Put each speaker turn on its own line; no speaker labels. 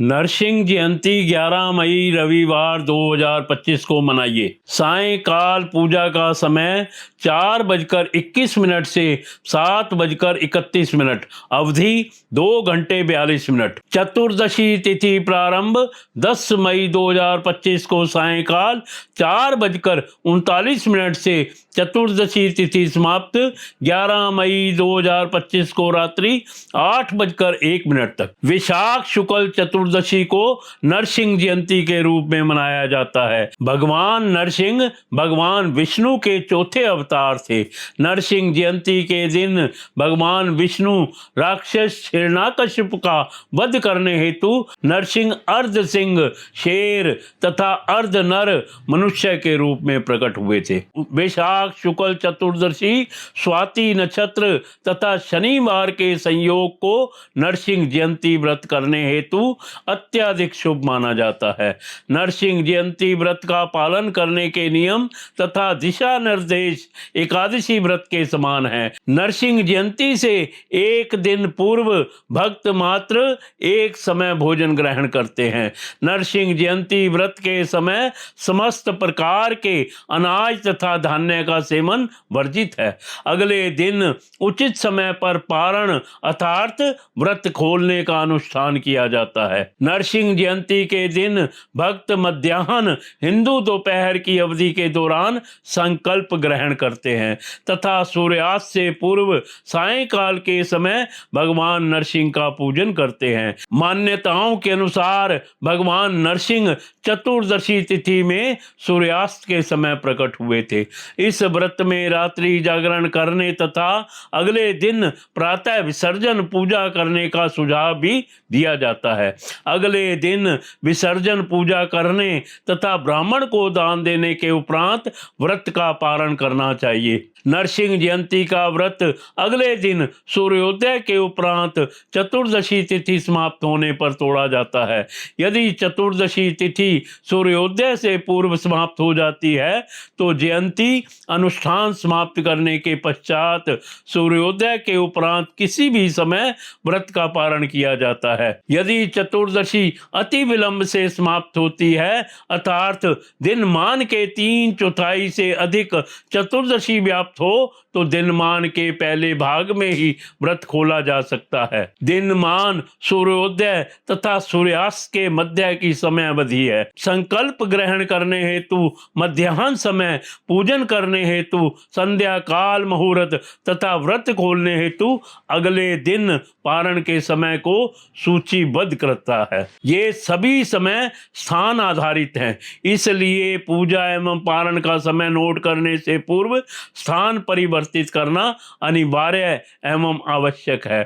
नरसिंह जयंती 11 मई रविवार 2025 को मनाइए। सायंकाल पूजा का समय 4:21 से 7:31। अवधि 2 घंटे 42 मिनट। चतुर्दशी तिथि प्रारंभ 10 मई 2025 को सायंकाल 4:39 से चतुर्दशी तिथि समाप्त 11 मई 2025 को रात्रि 8:01 तक। विशाख शुक्ल चतुर्दशी को नरसिंह जयंती के रूप में मनाया जाता है। भगवान नरसिंह भगवान विष्णु के चौथे अवतार थे। नरसिंह जयंती के दिन भगवान विष्णु राक्षस हिरण्याकश्यप का वध करने हेतु नरसिंह अर्ध सिंह शेर तथा अर्ध नर मनुष्य के रूप में प्रकट हुए थे। वैशाख शुक्ल चतुर्दशी स्वाति नक्षत्र तथा शनिवार के संयोग को नरसिंह जयंती व्रत करने हेतु अत्यधिक शुभ माना जाता है। नरसिंह जयंती व्रत का पालन करने के नियम तथा दिशा निर्देश एकादशी व्रत के समान है। नरसिंह जयंती से एक दिन पूर्व भक्त मात्र एक समय भोजन ग्रहण करते हैं। नरसिंह जयंती व्रत के समय समस्त प्रकार के अनाज तथा धान्य का सेवन वर्जित है। अगले दिन उचित समय पर पारण अर्थात व्रत खोलने का अनुष्ठान किया जाता है। नरसिंह जयंती के दिन भक्त मध्याह्न हिंदू दोपहर की अवधि के दौरान संकल्प ग्रहण करते हैं तथा सूर्यास्त से पूर्व सायंकाल के समय भगवान नरसिंह का पूजन करते हैं। मान्यताओं के अनुसार भगवान नरसिंह चतुर्दशी तिथि में सूर्यास्त के समय प्रकट हुए थे। इस व्रत में रात्रि जागरण करने तथा अगले दिन प्रातः विसर्जन पूजा करने का सुझाव भी दिया जाता है। अगले दिन विसर्जन पूजा करने तथा ब्राह्मण को दान देने के उपरांत व्रत का पारण करना चाहिए। नरसिंह जयंती का व्रत अगले दिन सूर्योदय के उपरांत चतुर्दशी तिथि समाप्त होने पर तोड़ा जाता है। यदि चतुर्दशी तिथि सूर्योदय से पूर्व समाप्त हो जाती है तो जयंती अनुष्ठान समाप्त करने के पश्चात सूर्योदय के उपरांत किसी भी समय व्रत का पारण किया जाता है। यदि चतुर्दशी अति विलंब से समाप्त होती है अर्थात दिनमान के 3/4 से अधिक चतुर्दशी व्याप्त हो तो दिनमान के पहले भाग में ही व्रत खोला जा सकता है। दिनमान सूर्योदय तथा सूर्यास्त के मध्य की समय अवधि है। संकल्प ग्रहण करने हेतु मध्याह्न समय, पूजन करने हेतु संध्या काल मुहूर्त तथा व्रत खोलने हेतु अगले दिन पारण के समय को सूचीबद्ध करता है। ये सभी समय स्थान आधारित हैं, इसलिए पूजा एवं पारण का समय नोट करने से पूर्व स्थान परिवर्तित करना अनिवार्य एवं आवश्यक है।